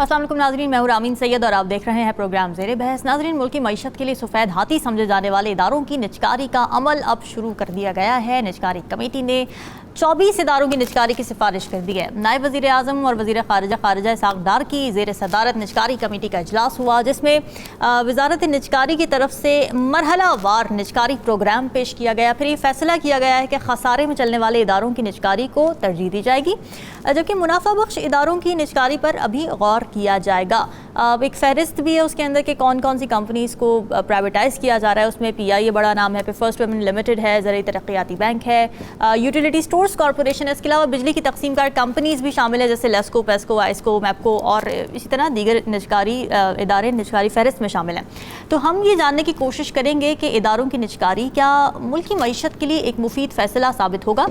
अस्सलाम वालेकुम नाज़रीन, मैं हूं रामीन सैयद और आप देख रहे हैं प्रोग्राम ज़ेरे बहस। नाज़रीन, मुल्क की मईशत के लिए सफ़ेद हाथी समझे जाने वाले इदारों की निजकारी का अमल अब शुरू कर दिया गया है। निजकारी कमेटी ने 24 इदारों की निजकारी की सिफारिश कर दी है। नायब वज़ीर आज़म और वज़ीर ख़ारिजा इसहाक़ डार की ज़ेर सदारत निजकारी कमेटी का इजलास हुआ, जिसमें वज़ारत निजकारी की तरफ से मरहला वार निजकारी प्रोग्राम पेश किया गया। फिर ये फैसला किया गया है कि खसारे में चलने वाले इदारों की निजकारी को तरजीह दी जाएगी, जबकि मुनाफा बख्श इदारों की निजकारी पर अभी गौर किया जाएगा। एक फहरिस्त भी है उसके अंदर कि कौन कौन सी कंपनीज़ को प्राइवेटाइज़ किया जा रहा है। उसमें PIA बड़ा नाम है, फिर फर्स्ट पेमेंट लिमिटेड है, ज़राई तरक्याती बैंक है, यूटिलिटी स्टोर्स कॉरपोरेशन है। इसके अलावा बिजली की तकसीम कार कंपनीज़ भी शामिल है, जैसे लेस्को, पेस्को, आइस्को, मैपको और इसी तरह दीगर निजकारी इदारे निजकारी फहरिस्त में शामिल हैं। तो हम ये जानने की कोशिश करेंगे कि इदारों की निजकारी क्या मुल्क की मईशत के लिए एक मुफीद फ़ैसला साबित होगा,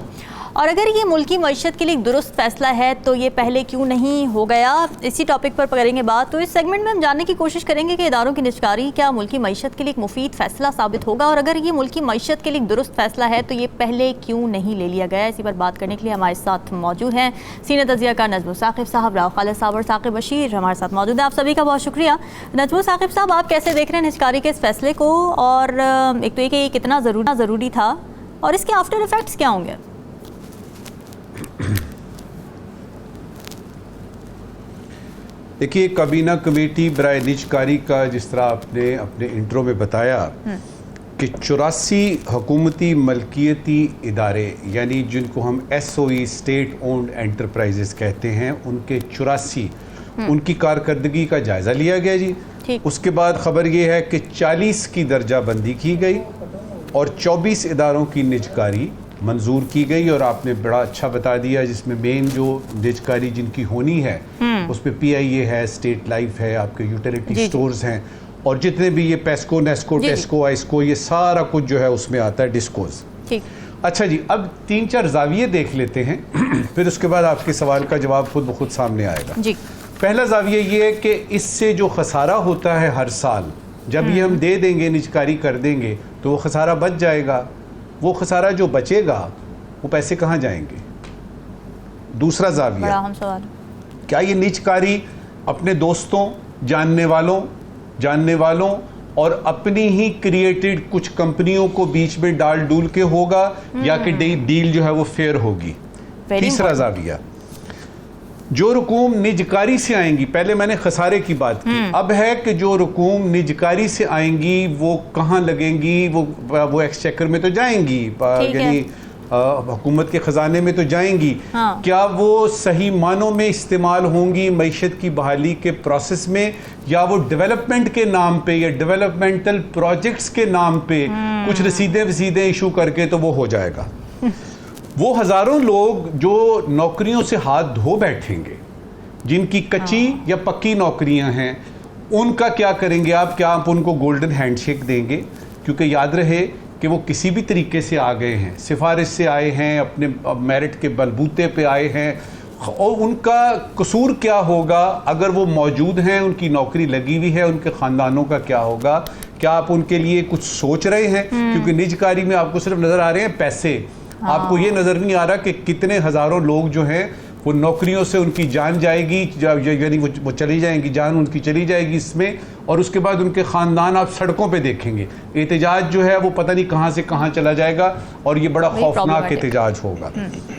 और अगर ये मुल्क की मईशत के लिए एक दुरुस्त फ़ैसला है तो ये पहले क्यों नहीं हो गया। इसी टॉपिक पर करेंगे बात। तो इस सेगमेंट में हम जानने की कोशिश करेंगे कि इदारों की निजकारी क्या मुल्क की मईशत के लिए एक मुफीद फ़ैसला साबित होगा, और अगर ये मुल्क की मईशत के लिए एक दुरुस्त फ़ैसला है तो ये पहले क्यों नहीं ले लिया गया। इसी पर बात करने के लिए हमारे साथ मौजूद हैं सीनियर तजिया का नजमुल साकिब साहब, राव खालिद साहब और साकिब बशीर हमारे साथ मौजूद है। आप सभी का बहुत शुक्रिया। नजमुल साकिब साहब, आप कैसे देख रहे हैं निजकारी के इस फैसले को, और एक तो ये कि ये कितना ज़रूरी था और इसके आफ्टर इफेक्ट्स क्या होंगे? देखिए, काबीना कमेटी बराए निजकारी का, जिस तरह आपने अपने इंट्रो में बताया कि 84 हुकूमती मलकियती इदारे, यानी जिनको हम SOE स्टेट ओन्ड एंटरप्राइजेस कहते हैं, उनके 84 उनकी कारकर्दगी का जायज़ा लिया गया जी। उसके बाद ख़बर ये है कि 40 की दर्जाबंदी की गई और 24 इदारों की निजकारी मंजूर की गई। और आपने बड़ा अच्छा बता दिया, जिसमें मेन जो निजकारी जिनकी होनी है उसमें PIA है, स्टेट लाइफ है, आपके यूटिलिटी स्टोर्स हैं, और जितने भी ये पेस्को, नेस्को, टेस्को, आइस्को, ये सारा कुछ जो है उसमें आता है, डिस्कोज। अच्छा जी, अब 3-4 जाविये देख लेते हैं फिर उसके बाद आपके सवाल का जवाब खुद ब खुद सामने आएगा जी। पहला जाविया ये है कि इससे जो खसारा होता है हर साल, जब ये हम दे देंगे, निजकारी कर देंगे, तो वो खसारा बच जाएगा। वो खसारा जो बचेगा वो पैसे कहाँ जाएंगे? दूसरा जाविया, क्या ये निजकारी अपने दोस्तों, जानने वालों और अपनी ही क्रिएटेड कुछ कंपनियों को बीच में डाल डूल के होगा, या कि डील जो है वो फेयर होगी? तीसरा जाविया, जो रकूम निजकारी से आएंगी, पहले मैंने खसारे की बात की, अब है कि जो रकूम निजकारी से आएंगी वो कहाँ लगेंगी? वो एक्सचेकर में तो जाएंगी, यानी हुकूमत के खजाने में तो जाएंगी। हाँ। क्या वो सही मानों में इस्तेमाल होंगी मईशत की बहाली के प्रोसेस में, या वो डेवलपमेंट के नाम पे या डेवलपमेंटल प्रोजेक्ट्स के नाम पे कुछ रसीदें इशू करके तो वो हो जाएगा? वो हजारों लोग जो नौकरियों से हाथ धो बैठेंगे, जिनकी कच्ची या पक्की नौकरियां हैं, उनका क्या करेंगे आप? क्या आप उनको गोल्डन हैंडशेक देंगे? क्योंकि याद रहे कि वो किसी भी तरीके से आ गए हैं, सिफारिश से आए हैं, अपने मेरिट के बलबूते पे आए हैं, और उनका कसूर क्या होगा अगर वो मौजूद हैं, उनकी नौकरी लगी हुई है, उनके ख़ानदानों का क्या होगा? क्या आप उनके लिए कुछ सोच रहे हैं? क्योंकि निजकारी में आपको सिर्फ नज़र आ रहे हैं पैसे, आपको ये नज़र नहीं आ रहा कि कितने हज़ारों लोग जो हैं वो नौकरियों से उनकी जान जाएगी, यानी वो चली जाएंगी, जान उनकी चली जाएगी इसमें, और उसके बाद उनके ख़ानदान आप सड़कों पे देखेंगे। एहतजाज जो है वो पता नहीं कहाँ से कहाँ चला जाएगा, और ये बड़ा खौफनाक एहतजाज होगा।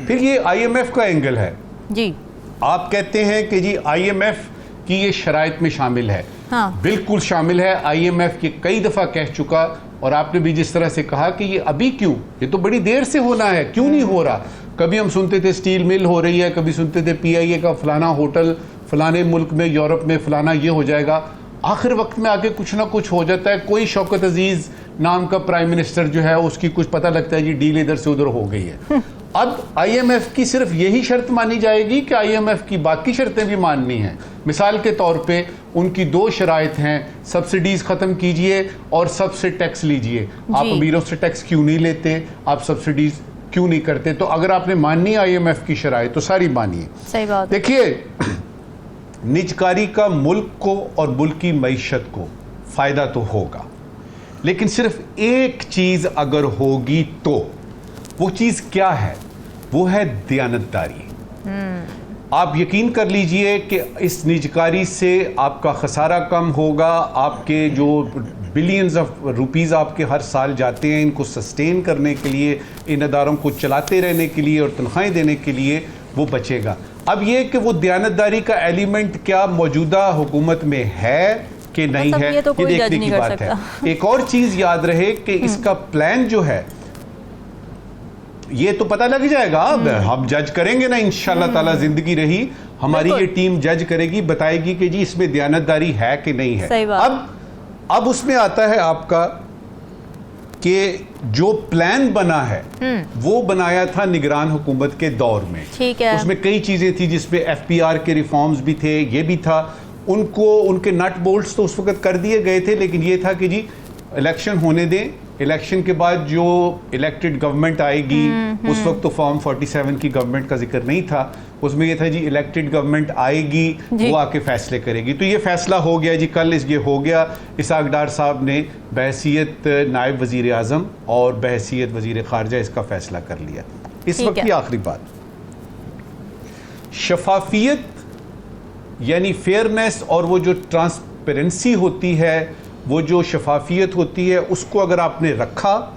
फिर ये IMF का एंगल है जी। आप कहते हैं कि जी IMF की ये शराइत में शामिल है। हाँ। बिल्कुल शामिल है। IMF ये कई दफ़ा कह चुका, और आपने भी जिस तरह से कहा कि ये अभी क्यों, ये तो बड़ी देर से होना है, क्यों नहीं हो रहा? कभी हम सुनते थे स्टील मिल हो रही है, कभी सुनते थे PIA का फलाना होटल फलाने मुल्क में, यूरोप में फलाना ये हो जाएगा। आखिर वक्त में आके कुछ ना कुछ हो जाता है। कोई शौकत अजीज नाम का प्राइम मिनिस्टर जो है उसकी कुछ पता लगता है जी डील इधर से उधर हो गई है। अब IMF की सिर्फ यही शर्त मानी जाएगी कि IMF की बाकी शर्तें भी माननी हैं? मिसाल के तौर पे उनकी 2 शराइत हैं, सब्सिडीज ख़त्म कीजिए और सबसे टैक्स लीजिए। आप अमीरों से टैक्स क्यों नहीं लेते? आप सब्सिडीज क्यों नहीं करते? तो अगर आपने माननी IMF की शराइत तो सारी मानिए। सही बात। देखिए, निजकारी का मुल्क को और मुल्क की मईशत को फ़ायदा तो होगा, लेकिन सिर्फ एक चीज़ अगर होगी तो वो चीज़ क्या है? वो है दयानतदारी। आप यकीन कर लीजिए कि इस निजकारी से आपका खसारा कम होगा, आपके जो बिलियंस ऑफ रुपीज़ आपके हर साल जाते हैं इनको सस्टेन करने के लिए, इन अदारों को चलाते रहने के लिए और तनख्वाहें देने के लिए, वो बचेगा। अब ये कि वो दयानतदारी का एलिमेंट क्या मौजूदा हुकूमत में है कि नहीं है, ये तो कोई देखने की बात है। एक और चीज़ याद रहे कि इसका प्लान जो है ये तो पता लग जाएगा, हम जज करेंगे ना इंशाल्लाह ताला, जिंदगी रही हमारी ये टीम जज करेगी, बताएगी कि जी इसमें दयानतदारी है कि नहीं है। अब उसमें आता है आपका कि जो प्लान बना है वो बनाया था निगरान हुकूमत के दौर में, ठीक है। उसमें कई चीजें थी जिसमें FPR के रिफॉर्म्स भी थे, ये भी था, उनको उनके नट बोल्ट्स तो उस वक्त कर दिए गए थे, लेकिन ये था कि जी इलेक्शन होने दें, इलेक्शन के बाद जो इलेक्टेड गवर्नमेंट आएगी, उस वक्त तो फॉर्म 47 की गवर्नमेंट का जिक्र नहीं था, उसमें ये था जी इलेक्टेड गवर्नमेंट आएगी, वो आके फैसले करेगी। तो ये फैसला हो गया जी, कल ये हो गया। इसहाक डार साहब ने बहैसियत नायब वजीर आज़म और बहैसियत वजीर खारजा इसका फैसला कर लिया। इस वक्त की आखिरी बात, शफाफियत यानी फेयरनेस और वो जो ट्रांसपेरेंसी होती है, वो जो शफाफियत होती है, उसको अगर आपने रखा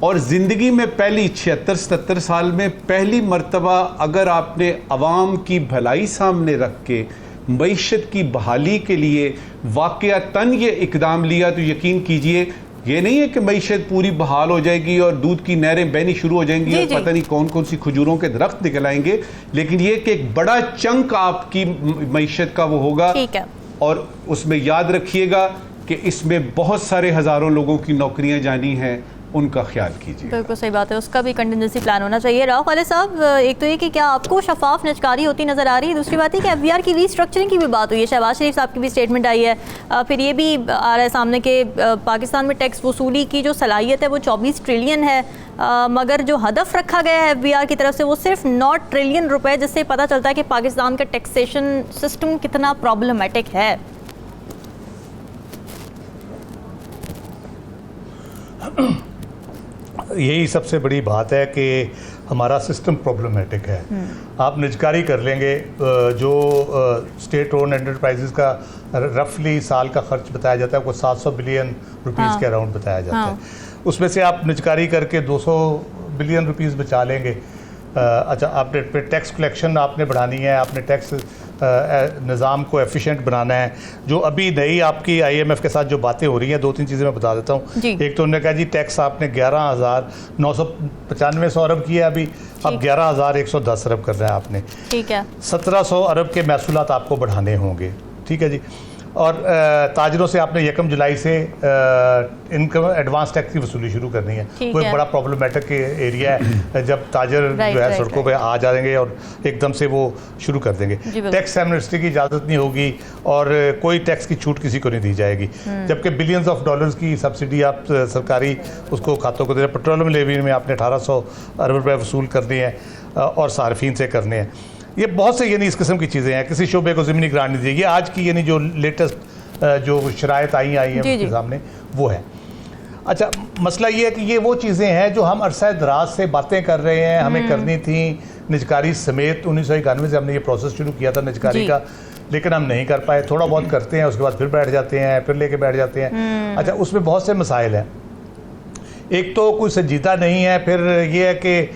और जिंदगी में पहली 76-77 साल में पहली मर्तबा अगर आपने अवाम की भलाई सामने रख के मईशत की बहाली के लिए वाकयातन ये इकदाम लिया, तो यकीन कीजिए ये नहीं है कि मईशत पूरी बहाल हो जाएगी और दूध की नहरें बहनी शुरू हो जाएंगी और पता नहीं कौन कौन सी खजूरों के दरख्त निकल आएंगे, लेकिन ये कि एक बड़ा चंक आपकी मईशत का वो होगा। और उसमें याद रखिएगा कि इसमें बहुत सारे हजारों लोगों की नौकरियां जानी हैं, उनका ख्याल कीजिए। बिल्कुल सही बात है, उसका भी कंटिजेंसी प्लान होना चाहिए। राव खालिद साहब, एक तो ये कि क्या आपको शफाफ निजकारी होती नज़र आ रही है, दूसरी बात है कि FBR की रीस्ट्रक्चरिंग की भी बात हुई है, शहबाज शरीफ साहब की भी स्टेटमेंट आई है, फिर ये भी आ रहा है सामने कि पाकिस्तान में टैक्स वसूली की जो सलाहियत है वो 24 ट्रिलियन है, मगर जो हदफ रखा गया है FBR की तरफ से वो सिर्फ 9 ट्रिलियन रुपए, जिससे पता चलता है कि पाकिस्तान का टैक्सेशन सिस्टम कितना प्रॉब्लमेटिक है। यही सबसे बड़ी बात है कि हमारा सिस्टम प्रॉब्लमेटिक है। आप निजकारी कर लेंगे, जो स्टेट ओन एंटरप्राइजेस का रफली साल का खर्च बताया जाता है वो 700 बिलियन रुपीस के अराउंड बताया जाता है, उसमें से आप निजकारी करके 200 बिलियन रुपीस बचा लेंगे। अच्छा, आपने टैक्स कलेक्शन आपने बढ़ानी है, आपने टैक्स निज़ाम को एफिशिएंट बनाना है। जो अभी नई आपकी IMF के साथ जो बातें हो रही हैं, 2-3 चीज़ें मैं बता देता हूँ। एक तो उन्होंने कहा जी टैक्स आपने 11,995 अरब किया अभी, अब 11,110 अरब करना है आपने, ठीक है। 1700 अरब के महसूलात आपको बढ़ाने होंगे, ठीक है जी। और ताजरों से आपने 1 जुलाई से इनकम एडवांस टैक्स की वसूली शुरू करनी है। वो एक बड़ा प्रॉब्लमेटिक एरिया है, जब ताजर जो है सड़कों पे आ जाएंगे और एकदम से वो शुरू कर देंगे। टैक्स एमनेस्टी की इजाज़त नहीं होगी और कोई टैक्स की छूट किसी को नहीं दी जाएगी, जबकि बिलियंस ऑफ डॉलर्स की सब्सिडी आप सरकारी उसको खातों को दे रहे हैं। पेट्रोलियम लेवी में आपने 1800 अरब रुपये वसूल करने हैं और सार्फिन से करने हैं। ये बहुत से यानी इस किस्म की चीज़ें हैं। किसी शोबे को ज़मीनी ग्रांट नहीं दी, ये आज की यानी जो लेटेस्ट जो शराइत आई हैं उनके सामने वो है। अच्छा, मसला ये है कि ये वो चीज़ें हैं जो हम अरसा दराज से बातें कर रहे हैं, हमें करनी थी निजकारी समेत। 1991 से हमने ये प्रोसेस शुरू किया था निजकारी का, लेकिन हम नहीं कर पाए। थोड़ा बहुत करते हैं, उसके बाद फिर बैठ जाते हैं, फिर लेके बैठ जाते हैं। अच्छा, उसमें बहुत से मसाइल हैं। एक तो कोई संजीदा नहीं है, फिर ये है कि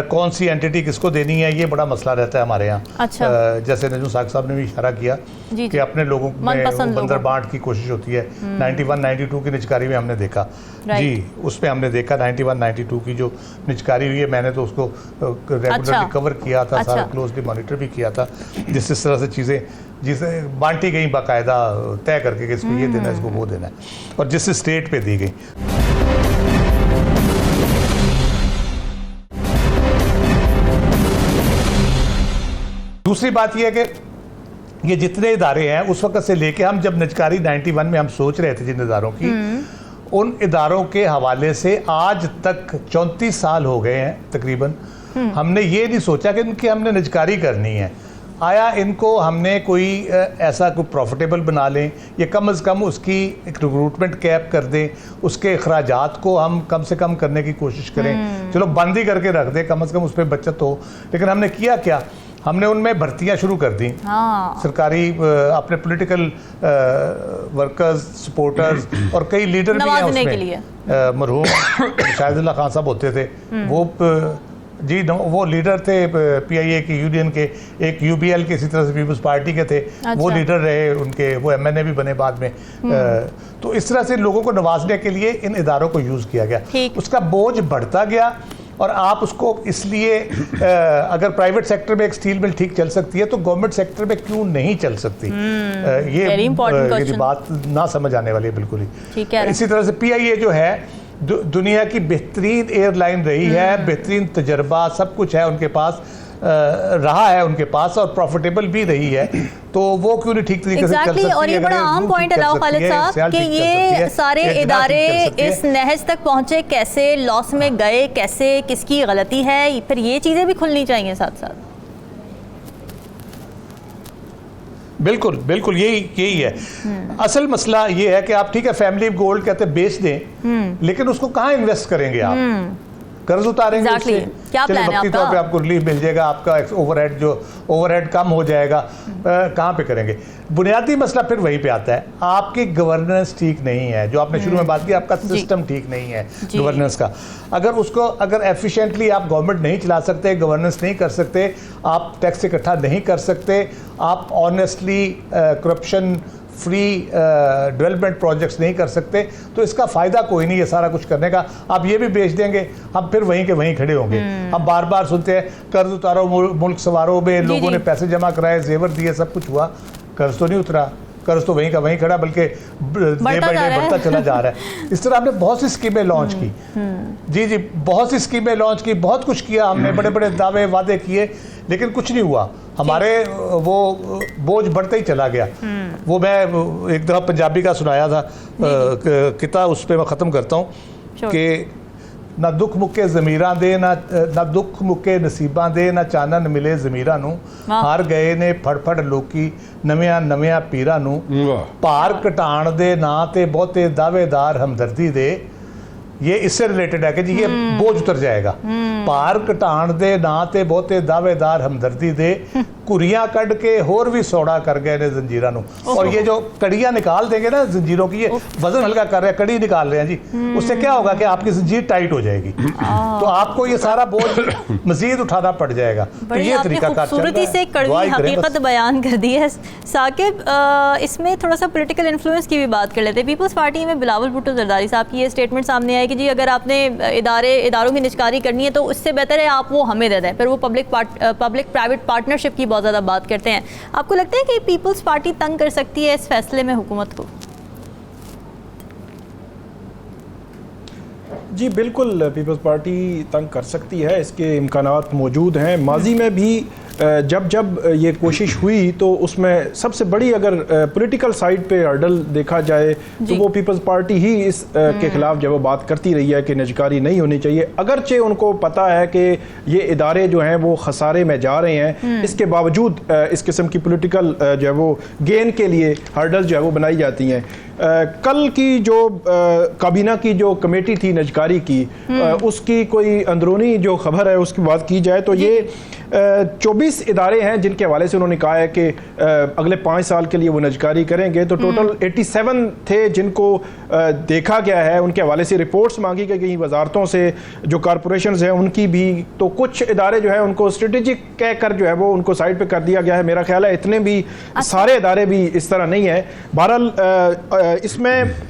कौन सी एंटिटी किसको देनी है, ये बड़ा मसला रहता है हमारे यहाँ। अच्छा। जैसे नजूम साहब साहब ने भी इशारा किया कि अपने लोगों में बंदर बांट की कोशिश होती है। 91-92 की निजकारी में हमने देखा जी, उसमें हमने देखा 91-92 की जो निजकारी हुई है, मैंने तो उसको रेगुलरली कवर किया था, सारा क्लोजली मॉनिटर भी किया था, जिस तरह से चीज़ें जिसे बांटी गई बाकायदा तय करके कि इसको ये देना है, इसको वो देना है, और जिस स्टेट पे दी गई। दूसरी बात यह है कि ये जितने इदारे हैं उस वक्त से लेके हम जब निजकारी 91 में हम सोच रहे थे जिन इदारों की, उन इदारों के हवाले से आज तक 34 साल हो गए हैं तकरीबन, हमने ये नहीं सोचा कि इनकी हमने निजकारी करनी है। आया इनको हमने कोई ऐसा कोई प्रॉफिटेबल बना लें, या कम से कम उसकी एक रिक्रूटमेंट कैप कर दें, उसके अखराजात को हम कम से कम करने की कोशिश करें। चलो बंद ही करके रख दें, कम से कम उस पर बचत हो। लेकिन हमने किया क्या, हमने उनमें भर्तियां शुरू कर दी। हाँ। सरकारी अपने पॉलिटिकल वर्कर्स, सपोर्टर्स और कई लीडर भी हैं उसमें। मरहूम शाहिदुल्लाह खान साहब होते थे, वो लीडर थे PIA की यूनियन के, एक UBL के इसी तरह से पीपल्स पार्टी के थे। अच्छा। वो लीडर रहे उनके, वो MNA भी बने बाद में। तो इस तरह से लोगों को नवाजने के लिए इन इदारों को यूज़ किया गया। उसका बोझ बढ़ता गया और आप उसको इसलिए अगर प्राइवेट सेक्टर में एक स्टील मिल ठीक चल सकती है तो गवर्नमेंट सेक्टर में क्यों नहीं चल सकती? ये बात ना समझ आने वाली है बिल्कुल ही। इसी तरह से PIA जो है दुनिया की बेहतरीन एयरलाइन रही है, बेहतरीन तजर्बा सब कुछ है उनके पास, रहा है उनके पास, और प्रॉफिटेबल भी रही है, तो वो क्यों नहीं ठीक तरीके से चल सकती है? और ये बड़ा आम पॉइंट है राव खालिद साहब कि ये सारे इदारे इस नहज तक पहुंचे कैसे, लॉस में गए कैसे, किसकी गलती है, फिर ये चीजें भी खुलनी चाहिए साथ साथ। बिल्कुल बिल्कुल यही है। असल मसला ये है कि आप ठीक है फैमिली गोल्ड कहते हैं बेच दें, लेकिन उसको कहाँ इन्वेस्ट करेंगे आप? कर्ज उतारेंगे उससे, क्या प्लान है वक्ती तौर पे आपको रिलीफ मिल जाएगा, आपका ओवरहेड कम हो जाएगा, कहाँ पे करेंगे? बुनियादी मसला फिर वहीं पे आता है, आपकी गवर्नेंस ठीक नहीं है। जो आपने शुरू में बात की, आपका सिस्टम ठीक नहीं है गवर्नेंस का। अगर एफिशिएंटली आप गवर्नमेंट नहीं चला सकते, गवर्नेंस नहीं कर सकते, आप टैक्स इकट्ठा नहीं कर सकते, आप honestly corruption free development projects नहीं कर सकते, तो इसका फ़ायदा कोई नहीं है सारा कुछ करने का। आप ये भी बेच देंगे, हम फिर वहीं के वहीं खड़े होंगे। हम बार बार सुनते हैं कर्ज उतारो, मुल्क सवारों में लोगों ने पैसे जमा कराए, जेवर दिए, सब कुछ हुआ, कर्ज तो नहीं उतरा, कर्ज तो वहीं का वहीं खड़ा, बल्कि डे बाई डे बढ़ता चला जा रहा है। इस तरह हमने बहुत सी स्कीमें लॉन्च की, जी बहुत सी स्कीमें लॉन्च की, बहुत कुछ किया हमने, बड़े बड़े दावे वादे किए, लेकिन कुछ नहीं हुआ। हमारे वो बोझ बढ़ता ही चला गया। वो मैं एक दफ़ा पंजाबी का सुनाया था किता, उस पर मैं ख़त्म करता हूँ कि ना दुख मुक्के ज़मीरां दे, ना दुख मुक्के नसीबां दे, ना चानन मिले ज़मीरां नूं, हार गए ने फड़ फड़ लोकी नवियां पीरां नूं, भार घटाण दे ना ते बहुते दावेदार हमदर्दी दे। ये इससे रिलेटेड है कि जी ये बोझ उतर जाएगा। भार घटाण दे ना ते बहुते दावेदार हमदर्दी दे, कुरियां कड़ के होर भी सौड़ा कर गए ने जंजीरां नूं। और ये जो कड़ियां निकाल देंगे ना जंजीरों की, ये वजन हल्का कर रहे हैं, कड़ी निकाल रहे हैं जी, उससे क्या होगा कि आपकी जंजीर टाइट हो जाएगी, तो आपको ये सारा बोझ मजीद उठाना पड़ जाएगा। तो ये तरीका खूबसूरती से कड़वी हकीकत बयान कर दी है। साकिब, इसमें थोड़ा सा पॉलिटिकल इन्फ्लुएंस की भी बात कर लेते हैं। पीपल्स पार्टी में बिलावल भुट्टो जरदारी साहब की ये स्टेटमेंट सामने आई कि जी अगर आपने इदारों की निजकारी करनी है तो उससे बेहतर है आप वो हमें दे दें। फिर वो पब्लिक प्राइवेट पार्टनरशिप की बहुत ज़्यादा बात करते हैं। आपको लगता है कि पीपल्स पार्टी तंग कर सकती है इस फैसले में हुकूमत को? जी बिल्कुल, पीपल्स पार्टी तंग कर सकती है, इसके इम्कानात मौजूद हैं। माजी में भी जब ये कोशिश हुई तो उसमें सबसे बड़ी अगर पॉलिटिकल साइड पे हर्डल देखा जाए तो वो पीपल्स पार्टी ही इस के खिलाफ जब वो बात करती रही है कि निजकारी नहीं होनी चाहिए, अगरचे उनको पता है कि ये इदारे जो हैं वो खसारे में जा रहे हैं, इसके बावजूद इस किस्म की पॉलिटिकल जो है वो गेन के लिए हर्डल जो है वो बनाई जाती हैं। कल की जो काबीना की जो कमेटी थी निजकारी की, उसकी कोई अंदरूनी जो खबर है उसकी बात की जाए तो ये 24 इदारे हैं जिनके हवाले से उन्होंने कहा है कि अगले 5 साल के लिए वो निजकारी करेंगे। तो टोटल 87 थे जिनको देखा गया है, उनके हवाले से रिपोर्ट्स मांगी गई वजारतों से, जो कॉरपोरेशंस हैं उनकी भी। तो कुछ इदारे जो है उनको स्ट्रेटेजिक कहकर जो है वो उनको साइड पे कर दिया गया है। मेरा ख्याल है इतने भी सारे इदारे भी इस तरह नहीं है। बहरहाल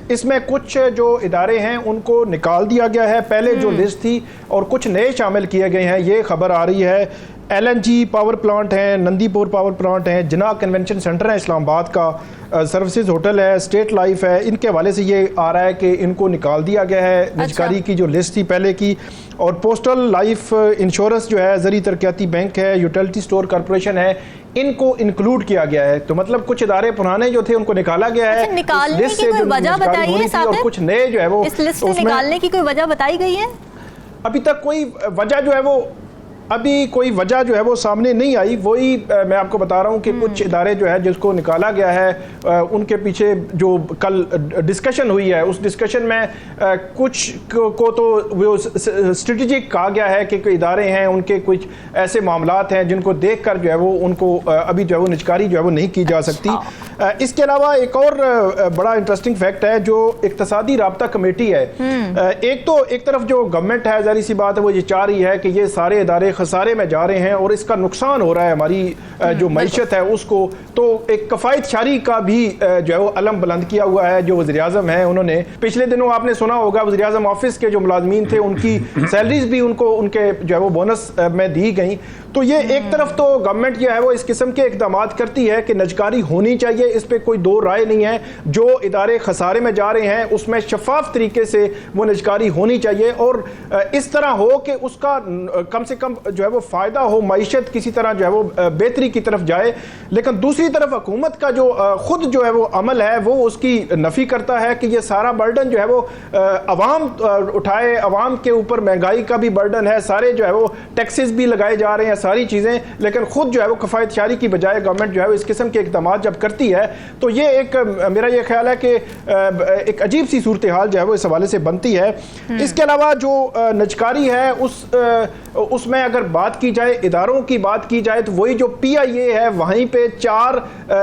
इसमें कुछ जो इदारे हैं उनको निकाल दिया गया है, पहले जो लिस्ट थी, और कुछ नए शामिल किए गए हैं। ये खबर आ रही है LNG पावर प्लांट है, नंदीपुर पावर प्लांट है, जिना कन्वेंशन सेंटर है इस्लामाबाद का, सर्विसेज होटल है, स्टेट लाइफ है, इनके हवाले से ये आ रहा है कि इनको निकाल दिया गया है निजकारी की जो लिस्ट थी पहले की। और पोस्टल लाइफ इंश्योरेंस जो है, ज़री तरक्याती बैंक है, यूटिलिटी स्टोर कॉरपोरेशन है, इनको इंक्लूड किया गया है। तो मतलब कुछ इदारे पुराने जो थे उनको निकाला गया है। निकालने की कोई वजह बताई है और कुछ नए जो है वो इस लिस्ट में निकालने की कोई वजह बताई गई है? अभी तक कोई वजह जो है वो अभी कोई वजह जो है वो सामने नहीं आई। वही मैं आपको बता रहा हूँ कि कुछ इदारे जो है जिसको निकाला गया है उनके पीछे जो कल डिस्कशन हुई है, उस डिस्कशन में कुछ को तो वो स्ट्रेटेजिक कहा गया है कि इदारे हैं उनके कुछ ऐसे मामलात हैं जिनको देख कर जो है वो उनको अभी जो है वो निजकारी जो है वो नहीं की जा सकती। इसके अलावा एक और बड़ा इंटरेस्टिंग फैक्ट है जो इक्तसादी राब्ता कमेटी है। एक तो एक तरफ जो गवर्नमेंट है, जाहिर सी बात है, वो ये चाह रही है कि ये सारे इदारे खसारे में जा रहे हैं और इसका नुकसान हो रहा है हमारी जो मईशत है उसको। तो एक कफ़ायत शारी का भी जो है वो अलम बुलंद किया हुआ है जो वज़ीर आज़म है उन्होंने। पिछले दिनों आपने सुना होगा वज़ीर आज़म ऑफिस के जो मुलाजमीन थे उनकी सैलरीज भी उनको उनके जो है वो बोनस में दी गई। तो ये एक तरफ तो गवर्नमेंट जो है वो इस किस्म के इकदाम करती है कि नजकारी होनी चाहिए, इस पर कोई दो राय नहीं है। जो इदारे खसारे में जा रहे हैं उसमें शफाफ तरीके से वो नजकारी होनी चाहिए और इस तरह हो कि उसका कम से कम जो है वो फ़ायदा हो, मईशत किसी तरह जो है वो बेहतरी की तरफ जाए। लेकिन दूसरी तरफ हुकूमत का जो खुद जो है वो अमल है वो उसकी नफ़ी करता है कि ये सारा बर्डन जो है वो अवाम उठाए, अवाम के ऊपर महंगाई का भी बर्डन है, सारे जो है वो टैक्सेस भी लगाए जा रहे हैं, सारी चीज़ें। लेकिन खुद जो है वो कफ़ायत शारी की बजाय गवर्नमेंट जो है इस किस्म के इक़दाम जब करती है तो ये एक मेरा ये ख्याल है कि एक अजीब सी सूरत हाल जो है वो इस हवाले से बनती है। इसके अलावा जो नजकारी है उसमें अगर बात की जाए, इदारों की बात की जाए, तो वही जो PIA है वहीं पे 4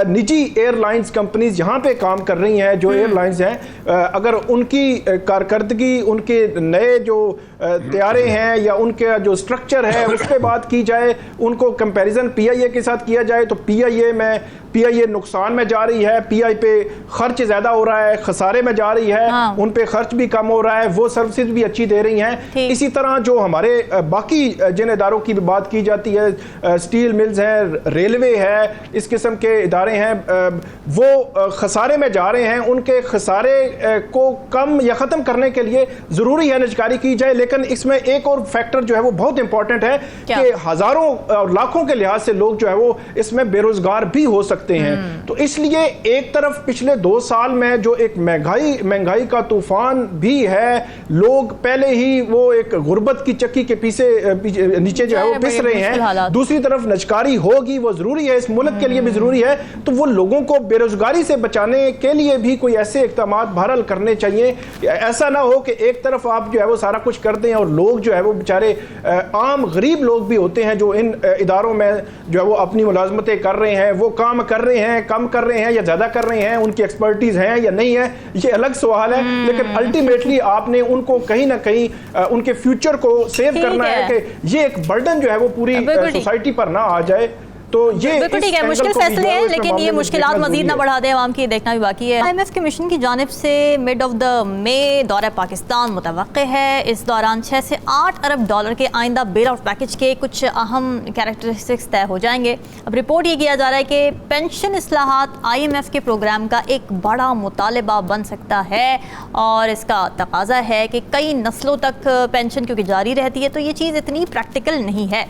निजी एयरलाइंस कंपनीज यहाँ पे काम कर रही हैं। जो एयरलाइंस हैं अगर उनकी कारकर्दगी, उनके नए जो तैयारे हैं या उनके जो स्ट्रक्चर है उस पर बात की जाए, उनको कंपैरिजन PIA के साथ किया जाए तो PIA नुकसान में जा रही है, PI पे खर्च ज़्यादा हो रहा है, खसारे में जा रही है। हाँ। उन पे खर्च भी कम हो रहा है, वो सर्विसेज भी अच्छी दे रही हैं। इसी तरह जो हमारे बाकी जिन इदारों की भी बात की जाती है, स्टील मिल्स हैं, रेलवे है, इस किस्म के इदारे हैं, वो खसारे में जा रहे हैं। उनके खसारे को कम या ख़त्म करने के लिए ज़रूरी है निजकारी की जाए। लेकिन इसमें एक और फैक्टर जो है वो बहुत इंपॉर्टेंट है कि हज़ारों और लाखों के लिहाज से लोग जो है वो इसमें बेरोजगार भी हो सकते हैं। तो इसलिए एक तरफ पिछले 2 साल में जो एक महंगाई का तूफान भी है, लोग पहले ही वो एक गुर्बत की चक्की के नीचे जो है वो पिस रहे हैं। दूसरी तरफ नजकारी होगी, वो जरूरी है, इस मुल्क के लिए भी जरूरी है। तो वो लोगों को बेरोजगारी से बचाने के लिए भी कोई ऐसे इक़दाम बहरहाल करने चाहिए। ऐसा ना हो कि एक तरफ आप जो है वो सारा कुछ कर दें और लोग जो है वो बेचारे आम गरीब लोग भी होते हैं जो इन इदारों में जो है वो अपनी मुलाजमतें कर रहे हैं, वो काम कर रहे हैं, कम कर रहे हैं या ज़्यादा कर रहे हैं, उनकी एक्सपर्टीज़ है या नहीं है, ये अलग सवाल है। लेकिन अल्टीमेटली आपने उनको कहीं ना कहीं उनके फ्यूचर को सेव करना है कि ये एक बर्डन जो है वो पूरी सोसाइटी पर ना आ जाए। तो ये बिल्कुल ठीक है, मुश्किल फैसले हैं, लेकिन ये मुश्किलात मजीद ना बढ़ा दें, आवाम की देखना भी बाकी है। IMF के मिशन की जानिब से मिड ऑफ द मई दौरा पाकिस्तान मुतवक्के है। इस दौरान 6 से 8 अरब डॉलर के आइंदा बेल आउट पैकेज के कुछ अहम कैरेक्टरिस्टिक्स तय हो जाएंगे। अब रिपोर्ट ये किया जा रहा है कि पेंशन इस्लाहात IMF के प्रोग्राम का एक बड़ा मुतालबा बन सकता है और इसका तकाजा है कि कई नस्लों तक पेंशन क्योंकि जारी रहती है तो ये चीज़ इतनी प्रैक्टिकल नहीं है।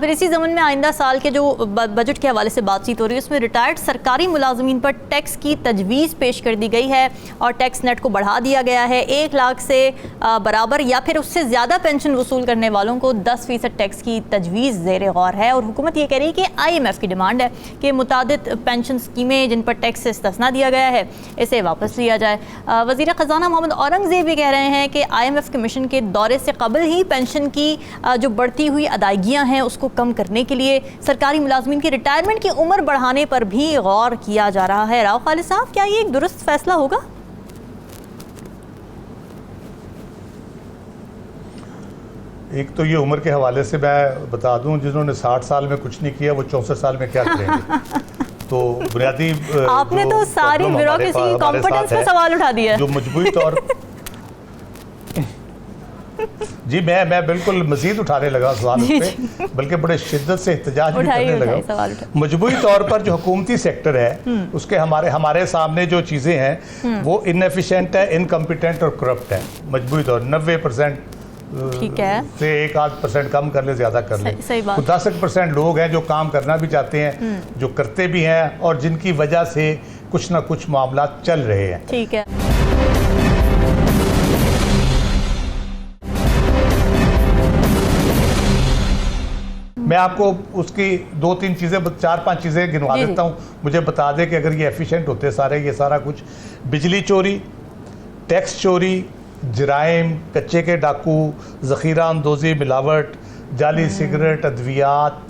फिर इसी ज़मन में आइंदा साल के जो बजट के हवाले से बातचीत हो रही है उसमें रिटायर्ड सरकारी मुलाजमीन पर टैक्स की तजवीज़ पेश कर दी गई है और टैक्स नेट को बढ़ा दिया गया है। 1 लाख से बराबर या फिर उससे ज़्यादा पेंशन वसूल करने वालों को 10% टैक्स की तजवीज़ ज़ेर गौर है। और हुकूमत ये कह रही है कि IMF की डिमांड है कि मुतादिद पेंशन स्कीमें जिन पर टैक्स से इस्तिस्ना दिया गया है इसे वापस लिया जाए। वज़ीर ख़जाना मोहम्मद औरंगज़ेब भी कह रहे हैं कि IMF के मिशन के दौरे से कबल ही पेंशन की जो बढ़ती हुई अदायगियाँ हैं उसको कम करने के लिए सरकारी मुलाजमीन की रिटायरमेंट की उम्र बढ़ाने पर भी गौर किया जा रहा है। राव खालिद साहब, क्या ये एक दुरुस्त फैसला होगा? एक तो ये उम्र के हवाले से मैं बता दूं, जिन्होंने 60 साल में कुछ नहीं किया वो 64 साल में क्या करेंगे। तो बुनियादी आपने तो सारी ब्यूरोक्रेसी की कॉम्पिटेंस पे सवाल उठा दिया जो मजबूरी तौर जी मैं बिल्कुल मजीद उठाने लगा सवाल पे, बल्कि बड़े शिद्दत से एहतजाज भी करने लगा। मजबूरी तौर पर जो हुकूमती सेक्टर है उसके हमारे सामने जो चीज़ें हैं वो इनएफिशिएंट है, इनकम्पिटेंट और करप्ट है। मजबूरी तौर 90% ठीक है से 1-8% कम कर ले, ज़्यादा कर ले। 10% लोग हैं जो काम करना भी चाहते हैं, जो करते भी हैं और जिनकी वजह से कुछ ना कुछ मामला चल रहे हैं। ठीक है। मैं आपको उसकी 2-3 चीज़ें 4-5 चीज़ें गिनवा देता हूँ, मुझे बता दें कि अगर ये एफिशिएंट होते सारे ये सारा कुछ। बिजली चोरी, टैक्स चोरी, जराइम, कच्चे के डाकू, ज़ख़ीरा अंदोज़ी, मिलावट, जाली सिगरेट, अद्वियात,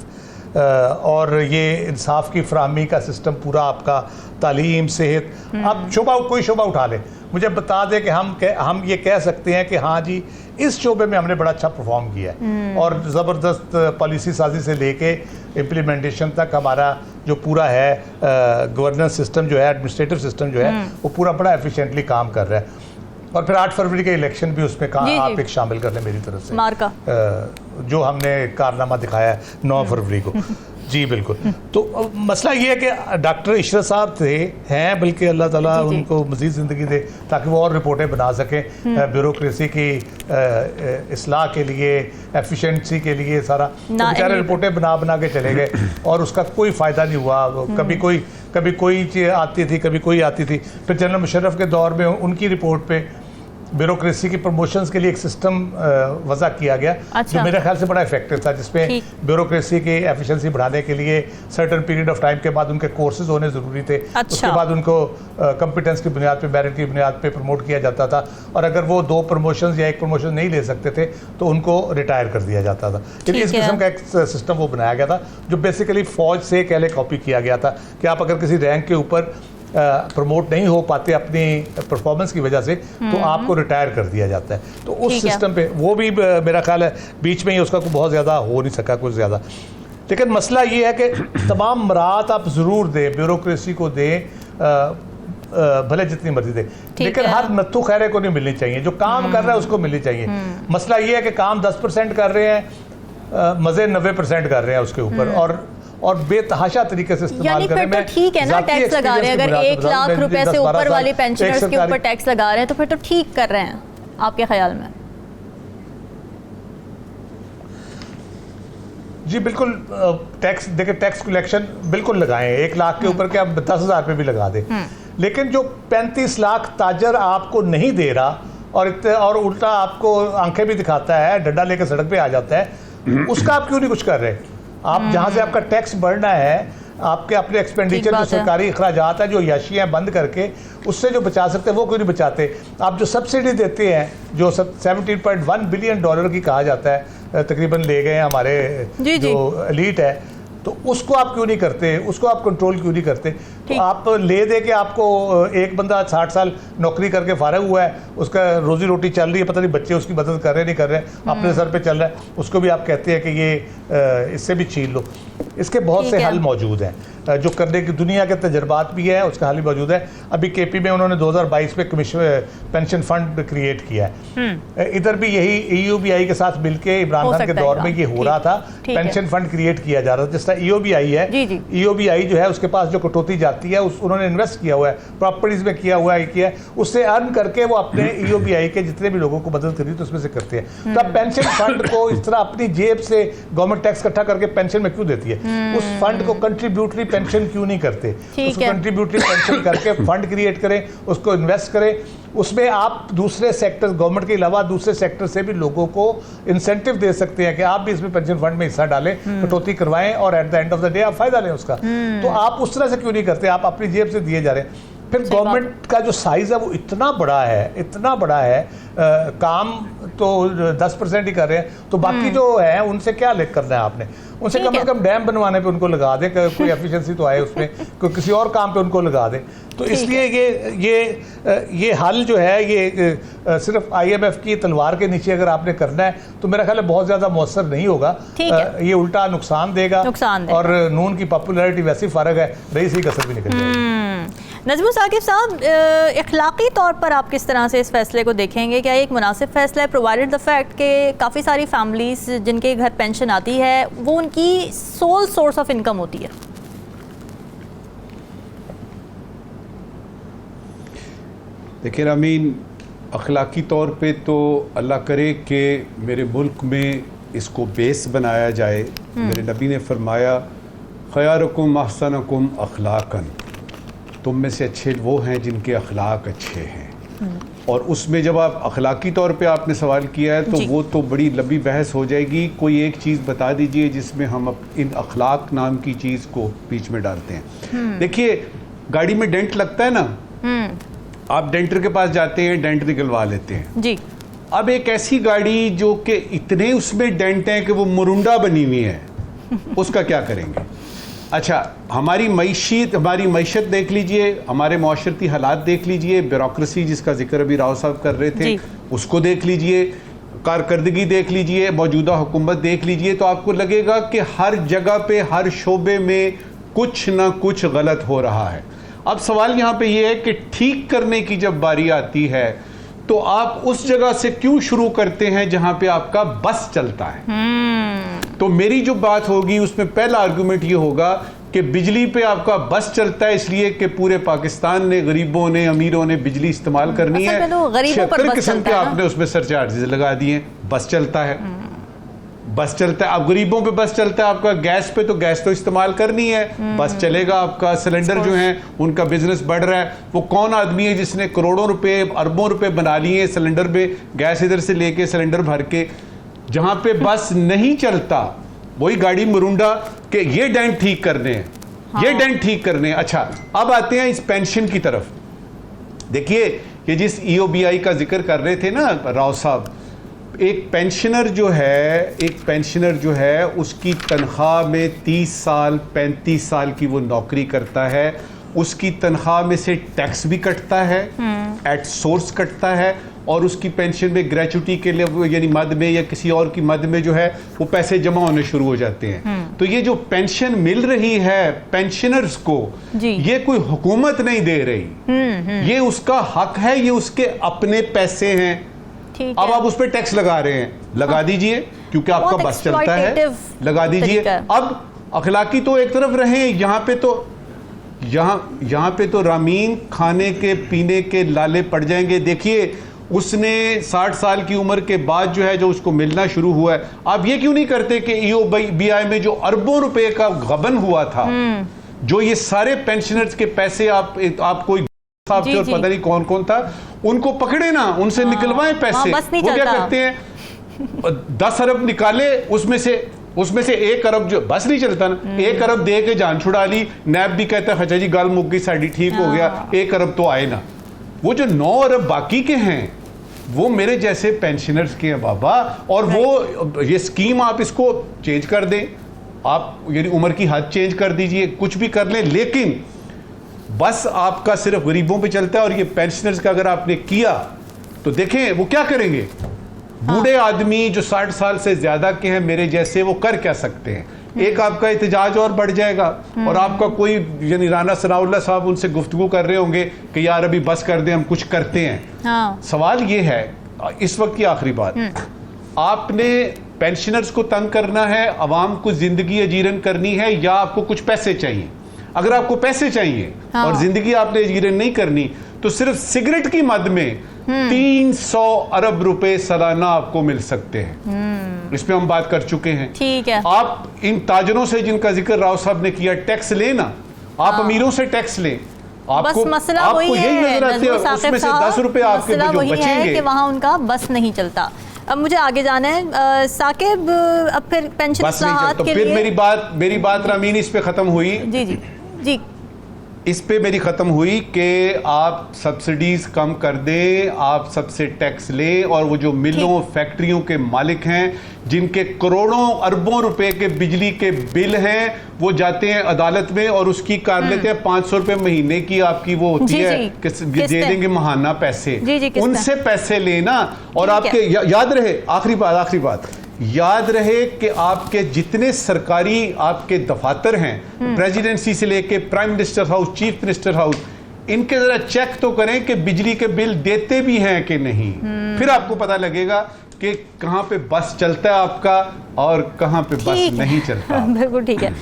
और ये इंसाफ की फराहमी का सिस्टम पूरा आपका, तालीम, सेहत, आप कोई शोबा उठा लें, मुझे बता दें कि हम ये कह सकते हैं कि हाँ जी इस शोबे में हमने बड़ा अच्छा परफॉर्म किया है। और ज़बरदस्त पॉलिसी साजी से लेके इम्प्लीमेंटेशन तक हमारा जो पूरा है गवर्नेंस सिस्टम जो है, एडमिनिस्ट्रेटिव सिस्टम जो है, वो पूरा बड़ा एफिशिएंटली काम कर रहा है। और फिर 8 फरवरी के इलेक्शन भी उसमें आप एक शामिल कर लें मेरी तरफ से, मार्का जो हमने कारनामा दिखाया है 9 फरवरी को। जी बिल्कुल। तो मसला ये है कि डॉक्टर इशरत साहब हैं, बल्कि अल्लाह ताला उनको मज़ीद ज़िंदगी दे ताकि वो और रिपोर्टें बना सकें ब्यूरोक्रेसी की इस्लाह के लिए, एफिशिएंसी के लिए सारा। तो बेचारे रिपोर्टें बना के चले गए और उसका कोई फ़ायदा नहीं हुआ। कभी कोई चीज़ आती थी, कभी कोई आती थी। फिर जनरल मुशर्रफ के दौर में उनकी रिपोर्ट पे ब्यूरोक्रेसी की प्रमोशंस के लिए एक सिस्टम वज़ा किया गया, जो मेरे ख्याल से बड़ा इफेक्टिव था, जिसमें ब्यूरोक्रेसी की एफिशिएंसी बढ़ाने के लिए सर्टेन पीरियड ऑफ टाइम के बाद उनके कोर्सेज होने ज़रूरी थे। उसके बाद उनको कॉम्पिटेंस की बुनियाद पे, मेरिट की बुनियाद पे प्रमोट किया जाता था, और अगर वो 2 प्रमोशंस या 1 प्रमोशन नहीं ले सकते थे तो उनको रिटायर कर दिया जाता था। इस किस्म का एक सिस्टम वो बनाया गया था, जो बेसिकली फ़ौज से पहले कॉपी किया गया था कि आप अगर किसी रैंक के ऊपर प्रमोट नहीं हो पाते अपनी परफॉर्मेंस की वजह से, तो आपको रिटायर कर दिया जाता है। तो उस सिस्टम पे वो भी मेरा ख्याल है बीच में ही उसका बहुत ज़्यादा हो नहीं सका कुछ ज़्यादा। लेकिन मसला ये है कि तमाम मराहत आप ज़रूर दें, ब्यूरोक्रेसी को दें, भले जितनी मर्जी दे, लेकिन हर नत्थु खैरे को नहीं मिलनी चाहिए। जो काम कर रहा है उसको मिलनी चाहिए। मसला ये है कि काम 10% कर रहे हैं, मज़े 90% कर रहे हैं उसके ऊपर, और बेतहाशा तरीके से इस्तेमाल करें। तो ठीक है ना, टैक्स लगा रहे हैं, अगर 1 लाख रुपए से ऊपर वाले पेंशनर्स के ऊपर टैक्स लगा रहे हैं तो फिर तो ठीक कर रहे हैं आपके ख्याल में? जी बिल्कुल। टैक्स देखिए, टैक्स कलेक्शन बिल्कुल लगाएं, 1 लाख के ऊपर के आप 10,000 रुपये भी लगा दें, लेकिन जो 35 लाख ताजर आपको नहीं दे रहा और उल्टा आपको आंखें भी दिखाता है, डंडा लेकर सड़क पे आ जाता है, उसका आप क्यों नहीं कुछ कर रहे? आप जहाँ से आपका टैक्स बढ़ना है, आपके अपने एक्सपेंडिचर जो सरकारी अखराजात है, जो याशियाँ बंद करके उससे जो बचा सकते हैं वो क्यों नहीं बचाते? आप जो सब्सिडी देते हैं, जो 17.1 बिलियन डॉलर की कहा जाता है तकरीबन ले गए हमारे जो एलीट है, तो उसको आप क्यों नहीं करते? उसको आप कंट्रोल क्यों नहीं करते? तो आप ले दे के आपको एक बंदा 60 साल नौकरी करके फारग हुआ है, उसका रोजी रोटी चल रही है, पता नहीं बच्चे उसकी मदद कर रहे नहीं कर रहे, अपने सर पे चल रहा है, उसको भी आप कहते हैं कि ये इससे भी छीन लो। इसके बहुत से हल मौजूद हैं जो करने की दुनिया के तजर्बात भी है, उसका हल भी मौजूद है। अभी केपी में उन्होंने 2022 में पेंशन फंड क्रिएट किया है। इधर भी यही EOBI के साथ मिलके इमरान खान के दौर में ये हो रहा था, पेंशन फंड क्रिएट किया जा रहा था। जिस तरह EOBI है, EOBI जो है उसके पास जो कटौती जाती है उन्होंने इन्वेस्ट किया हुआ है, प्रॉपर्टीज में किया हुआ है, किया उससे अर्न करके वो अपने EOBI के जितने भी लोगों को मदद करी तो उसमें से करते हैं। तो अब पेंशन फंड को इस तरह अपनी जेब से गवर्नमेंट टैक्स इकट्ठा करके पेंशन में क्यों देती है? उस फंड को कंट्रीब्यूटरी पेंशन क्यों नहीं करते? उसको कंट्रीब्यूटरी पेंशन करके फंड क्रिएट करें, उसको इन्वेस्ट करें, उसमें आप दूसरे सेक्टर, गवर्नमेंट के अलावा दूसरे सेक्टर से भी लोगों को इंसेंटिव दे सकते हैं कि आप भी इसमें पेंशन फंड में हिस्सा डालें, कटौती करवाएं और at the end of the day आप फायदा लें उसका। तो आप उस तरह से क्यों नहीं करते? आप अपनी जेब से दिए जा रहे हैं। फिर गवर्नमेंट का जो साइज है वो इतना बड़ा है, काम तो 10% ही कर रहे हैं, तो बाकी जो है उनसे क्या लेकर करना है आपने? उनसे कम से कम डैम बनवाने पे उनको लगा दें, कोई एफिशिएंसी तो आए उसमें, कोई किसी और काम पे उनको लगा दें। तो इसलिए ये हल जो है ये सिर्फ IMF की तलवार के नीचे अगर आपने करना है तो मेरा ख्याल है बहुत ज़्यादा मौसर नहीं होगा, ये उल्टा नुकसान देगा। और नून की पॉपुलैरिटी वैसी फ़र्क है, रईस ही कसर भी निकल जाएगी। नजमुल साकिब साहब, इखलाकी तौर पर आप किस तरह से इस फैसले को देखेंगे? क्या एक मुनासिब फैसला है, प्रोवाइडेड द फैक्ट कि काफ़ी सारी फैमिलीज जिनके घर पेंशन आती है वो उनकी सोल सोर्स ऑफ इनकम होती है? देखिए रामीन, अखलाकी तौर पे तो अल्लाह करे कि मेरे मुल्क में इसको बेस बनाया जाए। मेरे नबी ने फरमाया, खयारुकुम अहसनुकुम अखलाकन, तुम में से अच्छे वो हैं जिनके अखलाक अच्छे हैं। और उसमें जब आप अखलाकी तौर पे आपने सवाल किया है तो जी। वो तो बड़ी लंबी बहस हो जाएगी। कोई एक चीज़ बता दीजिए जिसमें हम इन अखलाक नाम की चीज़ को बीच में डालते हैं। देखिए, गाड़ी में डेंट लगता है ना, आप डेंटर के पास जाते हैं, डेंट निकलवा लेते हैं जी। अब एक ऐसी गाड़ी जो कि इतने उसमें डेंट हैं कि वो मुरुंडा बनी हुई है, उसका क्या करेंगे? अच्छा, हमारी मईशत देख लीजिए, हमारे माशरती हालात देख लीजिए, ब्यूरोक्रेसी जिसका जिक्र अभी राव साहब कर रहे थे उसको देख लीजिए, कारकर्दगी देख लीजिए, मौजूदा हुकूमत देख लीजिए, तो आपको लगेगा कि हर जगह पे, हर शोबे में कुछ ना कुछ गलत हो रहा है। अब सवाल यहाँ पे ये है कि ठीक करने की जब बारी आती है तो आप उस जगह से क्यों शुरू करते हैं जहां पे आपका बस चलता है? तो मेरी जो बात होगी उसमें पहला आर्गुमेंट ये होगा कि बिजली पे आपका बस चलता है इसलिए कि पूरे पाकिस्तान ने, गरीबों ने, अमीरों ने बिजली इस्तेमाल करनी है, 76 किस्म के आपने उसमें सरचार्जेस लगा दिए, बस चलता है। बस चलता है, अब गरीबों पे बस चलता है, आपका गैस पे तो गैस तो इस्तेमाल करनी है, बस चलेगा आपका। सिलेंडर जो है उनका बिजनेस बढ़ रहा है। वो कौन आदमी है जिसने करोड़ों रुपए, अरबों रुपए बना लिए सिलेंडर पे, गैस इधर से लेके सिलेंडर भर के। जहां पे बस नहीं चलता वही गाड़ी मुरुंडा के ये डेंट ठीक करने हैं, ये डेंट ठीक करने हैं। अच्छा, अब आते हैं इस पेंशन की तरफ। देखिए, ये जिस EOBI का जिक्र कर रहे थे ना राव साहब, एक पेंशनर जो है उसकी तनख्वाह में 30 साल 35 साल की वो नौकरी करता है, उसकी तनख्वाह में से टैक्स भी कटता है, एट सोर्स कटता है, और उसकी पेंशन में ग्रेचुटी के लिए यानी मद में या किसी और की मद में जो है वो पैसे जमा होने शुरू हो जाते हैं। तो ये जो पेंशन मिल रही है पेंशनर्स को, ये कोई हुकूमत नहीं दे रही, ये उसका हक है, ये उसके अपने पैसे हैं। अब आप उस पर टैक्स लगा रहे हैं, लगा दीजिए, क्योंकि आपका बस चलता है, लगा दीजिए। अब अखलाकी तो एक तरफ रहे, यहाँ पे तो रामीन खाने के पीने के लाले पड़ जाएंगे। देखिए, उसने 60 साल की उम्र के बाद जो है जो उसको मिलना शुरू हुआ है। आप ये क्यों नहीं करते कि EOBI में जो अरबों रुपए का गबन हुआ था, जो ये सारे पेंशनर्स के पैसे आप कोई साहब थे और पता नहीं कौन कौन था, उनको पकड़े ना, उनसे निकलवाएं पैसे। वो क्या करते हैं, 10 अरब निकाले, उसमें से 1 अरब जो बस नहीं चलता ना, 1 अरब दे के जान छुड़ा ली। नैब भी कहता है अच्छा जी गाल मुक गई साड़ी, ठीक हो गया, 1 अरब तो आए ना। वो जो 9 अरब बाकी के हैं वो मेरे जैसे पेंशनर्स के हैं बाबा। और वो ये स्कीम आप इसको चेंज कर दें, आप यानी उम्र की हद चेंज कर दीजिए, कुछ भी कर लें, लेकिन बस आपका सिर्फ गरीबों पे चलता है। और ये पेंशनर्स का अगर आपने किया तो देखें वो क्या करेंगे। बूढ़े आदमी जो 60 साल से ज्यादा के हैं मेरे जैसे, वो कर क्या सकते हैं? एक आपका एहतजाज और बढ़ जाएगा, और आपका कोई यानी राना सनाउल्लाह साहब उनसे गुफ्तगू कर रहे होंगे कि यार अभी बस कर दें, हम कुछ करते हैं। सवाल ये है, इस वक्त की आखिरी बात, आपने पेंशनर्स को तंग करना है, अवाम को जिंदगी अजीरन करनी है, या आपको कुछ पैसे चाहिए? अगर आपको पैसे चाहिए और जिंदगी आपने अजीरन नहीं करनी, तो सिर्फ सिगरेट की मद में 300 अरब रुपए सालाना आपको मिल सकते हैं। इस पे हम बात कर चुके हैं। ठीक है। आप इन ताजरों से जिनका जिक्र राव साहब ने किया, टैक्स लेना, आप अमीरों से टैक्स लें, आपको मसला वही यही नजर आती है, उसमें से 10 रुपए आपके जो बचेंगे कि वहाँ उनका बस नहीं चलता। अब मुझे आगे जाना है साकिब, अब फिर पेंशन इस्लाहात के लिए मेरी बात रामीन इस पे खत्म हुई। जी इस पे मेरी ख़त्म हुई कि आप सब्सिडीज़ कम कर दें, आप सबसे टैक्स लें, और वो जो मिलों फैक्ट्रियों के मालिक हैं जिनके करोड़ों अरबों रुपए के बिजली के बिल हैं, वो जाते हैं अदालत में और उसकी कार लेते हैं 500 रुपए महीने की आपकी वो होती है कि दे देंगे महाना पैसे, उनसे पैसे लेना। और आपके याद रहे, आखिरी बात याद रहे कि आपके जितने सरकारी आपके दफातर हैं, प्रेसिडेंसी से लेके prime minister house, chief minister house, इनके जरा चेक तो करें कि बिजली के बिल देते भी हैं कि नहीं। फिर आपको पता लगेगा कि कहां पे बस चलता है आपका और कहां पे बस नहीं चलता। बिल्कुल ठीक है।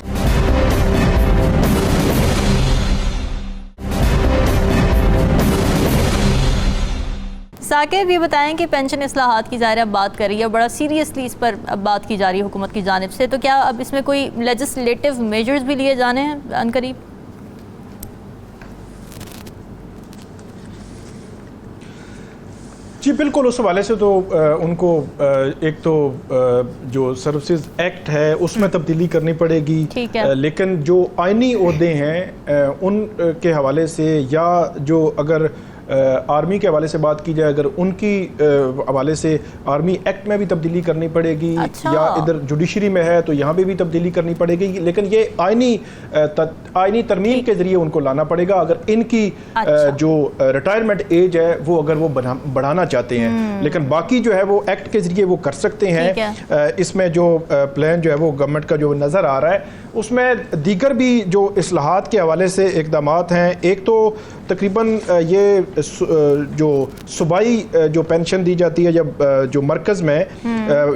साकिब, ये बताएं कि पेंशन इस्लाहात की ज़ाहिर अब बात कर रही है, बड़ा सीरियसली इस पर अब बात की जा रही है हुकूमत की जानिब से, तो क्या अब इसमें कोई लेजिस्लेटिव मेजर्स भी लिए जाने हैं अनकरीब? जी बिल्कुल, उस हवाले से तो उनको एक तो जो सर्विसेज एक्ट है उसमें तब्दीली करनी पड़ेगी, लेकिन जो आईनी ओहदे हैं उन के हवाले से, या जो अगर आर्मी के हवाले से बात की जाए, अगर उनकी हवाले से आर्मी एक्ट में भी तब्दीली करनी पड़ेगी, या इधर जुडिशरी में है तो यहाँ पे भी तब्दीली करनी पड़ेगी, लेकिन ये आईनी तरमीम के जरिए उनको लाना पड़ेगा अगर इनकी जो रिटायरमेंट एज है वो अगर वो बढ़ाना चाहते हैं। लेकिन बाकी जो है वो एक्ट के जरिए वो कर सकते हैं। इसमें जो प्लान जो है वो गवर्नमेंट का जो नज़र आ रहा है उसमें दीगर भी जो इस्लाहात के हवाले से इक़दाम हैं। एक तो तकरीबन ये जो सूबाई जो पेंशन दी जाती है जब जो मरकज़ में,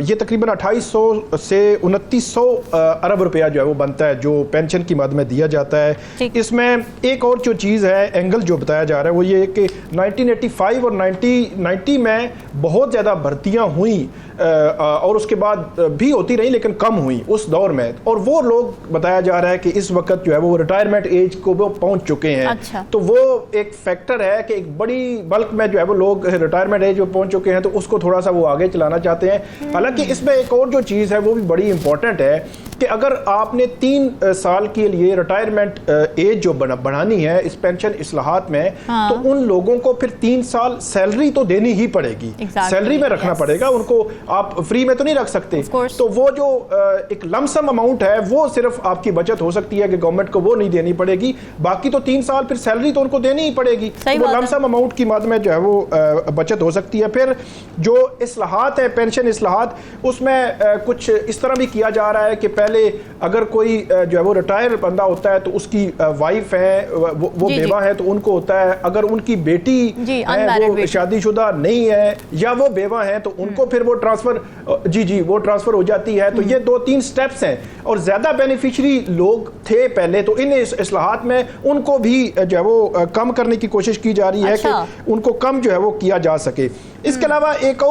ये तकरीबन 2800 से 2900 अरब रुपया जो है वो बनता है जो पेंशन की मद में दिया जाता है। इसमें एक और जो चीज़ है, एंगल जो बताया जा रहा है वो ये कि 1985 और 1990 में बहुत ज़्यादा भर्तियाँ हुई और उसके बाद भी होती रही लेकिन कम हुई उस दौर में, और वो लोग बताया जा रहा है कि इस वक्त जो है वो रिटायरमेंट एज को वो पहुंच चुके हैं। तो वो एक फैक्टर है कि एक बड़ी बल्क में जो है वो लोग रिटायरमेंट एज में पहुंच चुके हैं, तो उसको थोड़ा सा वो आगे चलाना चाहते हैं। हालांकि इसमें एक और जो चीज़ है वो भी बड़ी इंपॉर्टेंट है कि अगर आपने 3 साल के लिए रिटायरमेंट एज जो बढ़ानी है इस पेंशन इस्लाहात में, तो उन लोगों को फिर 3 साल सैलरी तो देनी ही पड़ेगी, सैलरी में रखना पड़ेगा उनको, आप फ्री में तो नहीं रख सकते। तो वो जो एक लमसम अमाउंट है वो सिर्फ आपकी बचत हो सकती है कि गवर्नमेंट को वो नहीं देनी पड़ेगी, बाकी तो 3 साल फिर सैलरी तो उनको देनी ही पड़ेगी। वो लमसम अमाउंट की मद में जो है वो बचत हो सकती है। फिर जो इस्लाहात है, पेंशन इस्लाहात, उसमें कुछ इस तरह भी किया जा रहा है कि पहले अगर कोई जो है वो रिटायर बंदा होता है तो उसकी वाइफ है वो बेवा है तो उनको होता है, अगर उनकी बेटी है वो शादीशुदा नहीं है या वो बेवा है तो उनको फिर वो ट्रांसफर वो ट्रांसफर हो जाती है। तो ये 2-3 स्टेप्स हैं और ज्यादा बेनिफिशियरी लोग थे पहले, तो इन इस्लाहात में उनको भी जो है वो कम करने की कोशिश की जा रही है कि उनको कम जो है वो किया जा सके। इसके अलावा एक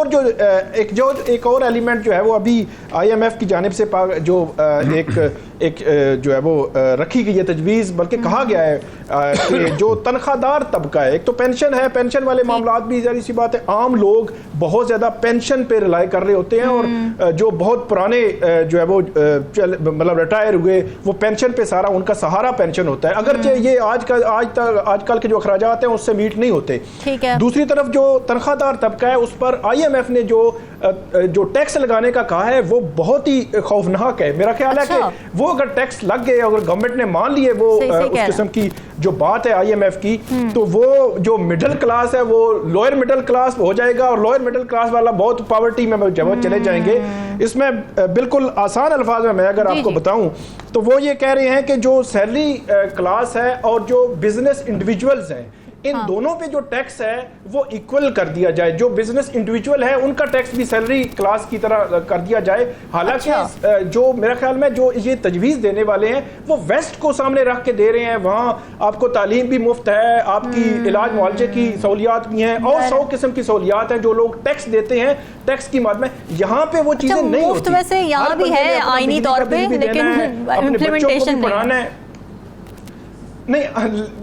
और एलिमेंट जो है वो अभी IMF की जानिब से जो एक जो है वो रखी गई है तजवीज़, बल्कि कहा गया है कि जो तनख्वाहदार तबका है, एक तो पेंशन है, पेंशन वाले मामलात भी जारी सी बात है, आम लोग बहुत ज़्यादा पेंशन पे रिलाई कर रहे होते हैं और जो बहुत पुराने जो है वो मतलब रिटायर हुए वो पेंशन पे सारा उनका सहारा पेंशन होता है, अगरचे ये आजकल के जो अखराजात हैं उससे मीट नहीं होते। दूसरी तरफ जो तनख्वाहदार तबका है उस पर IMF ने जो टैक्स लगाने का कहा है वो बहुत ही खौफनाक है। मेरा ख्याल है कि वो अगर टैक्स लग गए, अगर गवर्नमेंट ने मान लिए वो उस किस्म की जो बात है IMF की, तो वो जो मिडिल क्लास है वो लोअर मिडिल क्लास हो जाएगा और लोअर मिडिल क्लास वाला बहुत पॉवर्टी में जब चले जाएंगे। इसमें बिल्कुल आसान अल्फाज में मैं अगर आपको बताऊं तो वो ये कह रहे हैं कि जो सैलरी क्लास है और जो बिजनेस इंडिविजुअल्स हैं, इन दोनों पे जो टैक्स है वो इक्वल कर दिया जाए। जो बिजनेस इंडिविजुअल है उनका टैक्स भी सैलरी क्लास की तरह कर दिया जाए। हालांकि जो मेरा ख्याल में जो ये तजवीज़ देने वाले हैं वो वेस्ट को सामने रख के दे रहे हैं, वहाँ आपको तालीम भी मुफ्त है, आपकी इलाज मुआवजे की सहूलियात भी हैं और 100 किस्म की सहूलियात हैं जो लोग टैक्स देते हैं टैक्स की मद में। यहाँ पे वो चीज़ें नहीं होती। वैसे यहाँ भी है आईनी तौर पे, लेकिन इम्प्लीमेंटेशन नहीं। नहीं,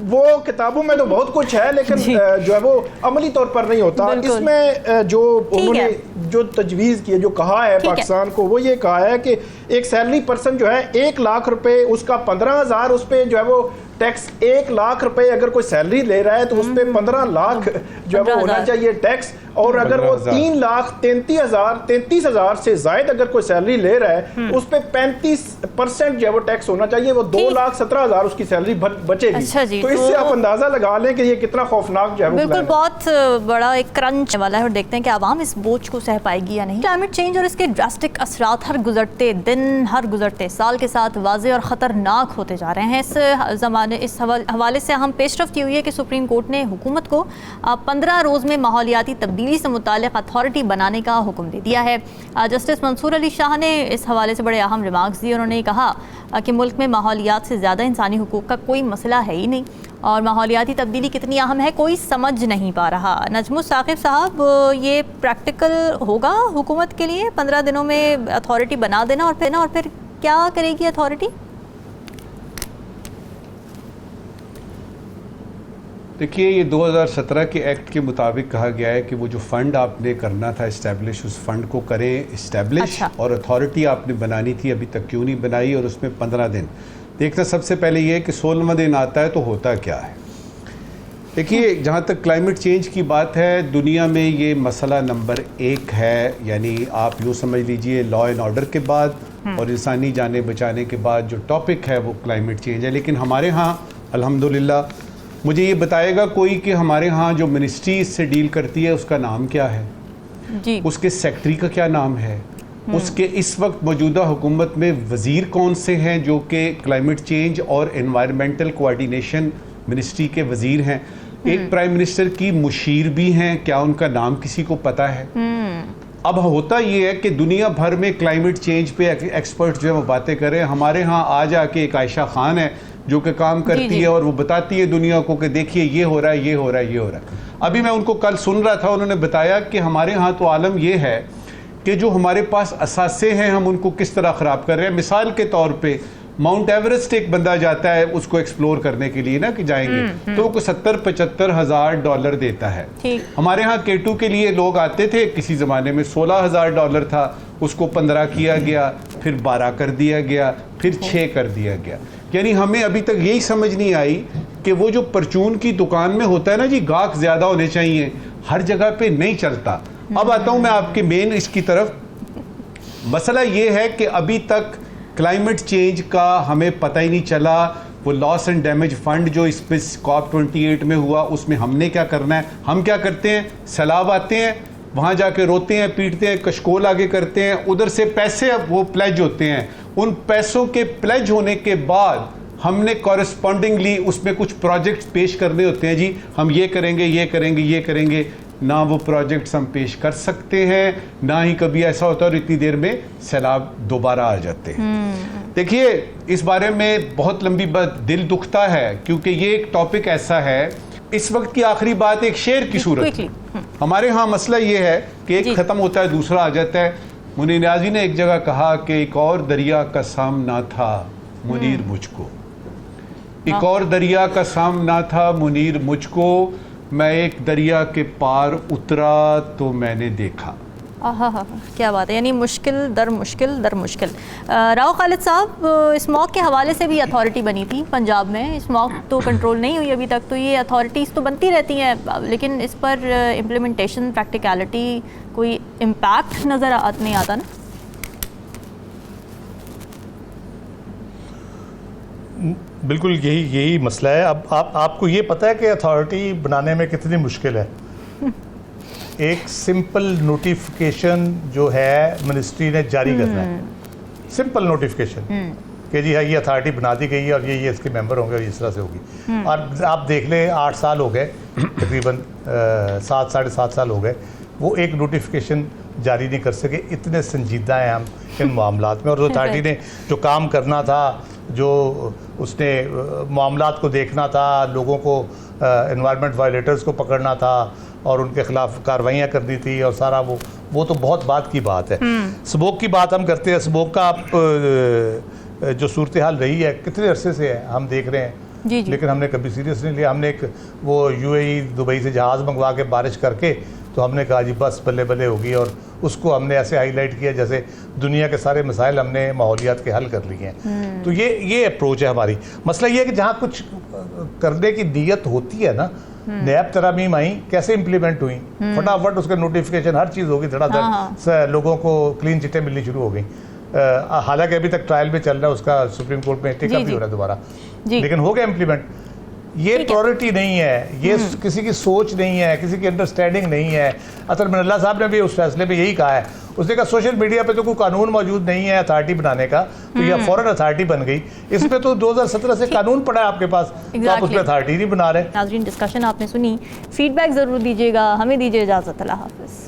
वो किताबों में तो बहुत कुछ है लेकिन जो है वो अमली तौर पर नहीं होता। इसमें जो उन्होंने जो तजवीज़ की है, जो कहा है पाकिस्तान को, वो ये कहा है कि एक सैलरी पर्सन जो है 1 लाख रुपए, उसका 15,000 उस पर जो है वो टैक्स, 1 लाख रुपए अगर कोई सैलरी ले रहा है तो उस पर 15 लाख जो है वो होना चाहिए टैक्स, और अगर वो 3,33,000 से जायद अगर कोई सैलरी ले रहा है उस पर 35% जो है वो टैक्स होना चाहिए, वो 2,17,000 उसकी सैलरी बचेगी। अच्छा जी, तो इससे आप अंदाजा लगा लें कि ये कितना खौफनाक जो है बिल्कुल बहुत बड़ा एक क्रंच वाला है और देखते हैं कि आवाम इस बोझ को सह पाएगी या नहीं। क्लाइमेट चेंज और इसके ड्रास्टिक असरात हर गुजरते दिन, हर गुजरते साल के साथ वाज़े और ख़तरनाक होते जा रहे हैं। इस हवाले से हम पेशरफ्त हुई है कि सुप्रीम कोर्ट ने हुकूमत को 15 रोज़ में माहौलियाती तब्दीली से मुताल्लिक़ अथॉरिटी बनाने का हुक्म दे दिया है। जस्टिस मंसूर अली शाह ने इस हवाले से बड़े अहम रिमार्क्स दिए। उन्होंने कहा कि मुल्क में माहौलियात से ज़्यादा इंसानी हुकूक़ का कोई मसला है ही नहीं और माहौलियाती तब्दीली कितनी अहम है कोई समझ नहीं पा रहा। नजमुस साकिब साहब, ये प्रैक्टिकल होगा हुकूमत के लिए 15 दिनों में अथॉरिटी बना देना और फिर क्या करेगी अथॉरिटी? देखिए, ये 2017 के एक्ट के मुताबिक कहा गया है कि वो जो फंड आपने करना था इस्टेब्लिश, उस फंड को करें इस्टेब्लिश। अच्छा। और अथॉरिटी आपने बनानी थी, अभी तक क्यों नहीं बनाई, और उसमें 15 दिन देखना। सबसे पहले ये है कि 16वां दिन आता है तो होता क्या है। देखिए, जहाँ तक क्लाइमेट चेंज की बात है, दुनिया में ये मसला नंबर 1 है। यानी आप यूँ समझ लीजिए, लॉ एंड ऑर्डर के बाद और इंसानी जानें बचाने के बाद जो टॉपिक है वो क्लाइमेट चेंज है। लेकिन हमारे यहाँ अल्हम्दुलिल्लाह, मुझे ये बताएगा कोई कि हमारे यहाँ जो मिनिस्ट्री इससे डील करती है उसका नाम क्या है जी, उसके सेक्रेटरी का क्या नाम है, उसके इस वक्त मौजूदा हुकूमत में वज़ीर कौन से हैं जो कि क्लाइमेट चेंज और एनवायरमेंटल कोऑर्डिनेशन मिनिस्ट्री के वज़ीर हैं। एक प्राइम मिनिस्टर की मुशीर भी हैं, क्या उनका नाम किसी को पता है? अब होता ये है कि दुनिया भर में क्लाइमेट चेंज पे एक्सपर्ट जो है वो बातें करें। हमारे यहाँ आ जाके एक आयशा खान है जो कि काम करती है और वो बताती है दुनिया को कि देखिए ये हो रहा है, ये हो रहा है, ये हो रहा है। अभी मैं उनको कल सुन रहा था, उन्होंने बताया कि हमारे यहाँ तो आलम ये है कि जो हमारे पास असासे हैं हम उनको किस तरह ख़राब कर रहे हैं। मिसाल के तौर पे माउंट एवरेस्ट एक बंदा जाता है उसको एक्सप्लोर करने के लिए ना कि जाएंगे, तो वो 70-75 हज़ार डॉलर देता है। हमारे यहाँ K2 के लिए लोग आते थे, किसी ज़माने में $16,000 था, उसको 15 किया गया, फिर 12 कर दिया गया, फिर 6 कर दिया गया। यानी हमें अभी तक यही समझ नहीं आई कि वो जो परचून की दुकान में होता है ना जी, गाहक ज़्यादा होने चाहिए, हर जगह पे नहीं चलता। अब आता हूँ मैं आपके मेन इसकी तरफ। मसला ये है कि अभी तक क्लाइमेट चेंज का हमें पता ही नहीं चला। वो लॉस एंड डैमेज फंड जो इस पे COP28 में हुआ, उसमें हमने क्या करना है? हम क्या करते हैं, सैलाब आते हैं, वहाँ जाके रोते हैं, पीटते हैं, कशकोल आगे करते हैं, उधर से पैसे वो प्लेज होते हैं। उन पैसों के प्लेज होने के बाद हमने कॉरेस्पॉन्डिंगली उसमें कुछ प्रोजेक्ट्स पेश करने होते हैं। जी हम ये करेंगे, ये करेंगे, ये करेंगे। ना वो प्रोजेक्ट्स हम पेश कर सकते हैं, ना ही कभी ऐसा होता है और इतनी देर में सैलाब दोबारा आ जाते हैं। देखिए, इस बारे में बहुत लंबी बात, दिल दुखता है, क्योंकि ये एक टॉपिक ऐसा है। इस वक्त की आखिरी बात एक शेर की सूरत। हमारे यहाँ मसला ये है कि एक ख़त्म होता है, दूसरा आ जाता है। मुनीर नियाज़ी ने एक जगह कहा कि एक और दरिया का सामना था मुनीर मुझको, एक और दरिया का सामना था मुनीर मुझको, मैं एक दरिया के पार उतरा तो मैंने देखा। क्या बात है। यानी मुश्किल दर मुश्किल दर मुश्किल। राव खालिद साहब, स्मॉग के हवाले से भी अथॉरिटी बनी थी पंजाब में, स्मॉग तो कंट्रोल नहीं हुई अभी तक, तो ये अथॉरिटीज़ तो बनती रहती हैं, लेकिन इस पर इम्प्लीमेंटेशन, प्रैक्टिकलिटी, कोई इम्पैक्ट नज़र नहीं आता ना? बिल्कुल यही मसला है। अब आपको ये पता है कि अथॉरिटी बनाने में कितनी मुश्किल है। एक सिंपल नोटिफिकेशन जो है मिनिस्ट्री ने जारी करना है, सिंपल नोटिफिकेशन कि जी हाँ ये अथॉरिटी बना दी गई है और ये इसके मेंबर होंगे और इस तरह से होगी। और आप देख लें 8 साल हो गए, तकरीबन 7 साढ़े 7 साल हो गए, वो एक नोटिफिकेशन जारी नहीं कर सके। इतने संजीदा हैं हम इन मामलात में। और अथॉरिटी ने जो काम करना था, जो उसने मामलात को देखना था, लोगों को एनवायरनमेंट वायलेटर्स को पकड़ना था और उनके खिलाफ कार्रवाइयाँ करनी थी, और सारा वो तो बहुत बात की बात है। स्मोक की बात हम करते हैं। स्मोक का आप जो सूरत हाल रही है कितने अरसे से है हम देख रहे हैं, जी। लेकिन हमने कभी सीरियस नहीं लिया। हमने एक वो UAE दुबई से जहाज़ मंगवा के बारिश करके तो हमने कहा जी बस बल्ले बल्ले होगी, और उसको हमने ऐसे हाईलाइट किया जैसे दुनिया के सारे मसाइल हमने माहौलियात के हल कर लिए हैं। तो ये अप्रोच है हमारी। मसला ये है कि जहाँ कुछ करने की नीयत होती है ना, नैब तरामीम आई, कैसे इम्प्लीमेंट हुई, फटाफट उसके नोटिफिकेशन हर चीज़ होगी, धड़ाधड़ लोगों को क्लीन चिटें मिलनी शुरू हो गई। हालांकि अभी तक ट्रायल में चल रहा है, उसका सुप्रीम कोर्ट में टेकअप भी हो रहा है दोबारा, लेकिन हो गया इम्प्लीमेंट। ये प्रायोरिटी नहीं है, ये किसी की सोच नहीं है, किसी की अंडरस्टैंडिंग नहीं है। अतर मिनल्ला साहब ने भी उस फैसले पे यही कहा है। उसने कहा सोशल मीडिया पे तो कोई कानून मौजूद नहीं है अथॉरिटी बनाने का, तो यह फौरन अथॉरिटी बन गई। इस पे तो 2017 से कानून पड़ा है आपके पास, तो आप उस पर अथॉरिटी नहीं बना रहे। नाज़रीन, डिस्कशन आपने सुनी, फीडबैक ज़रूर दीजिएगा। हमें दीजिए इजाज़त। अल्लाह हाफ़िज़।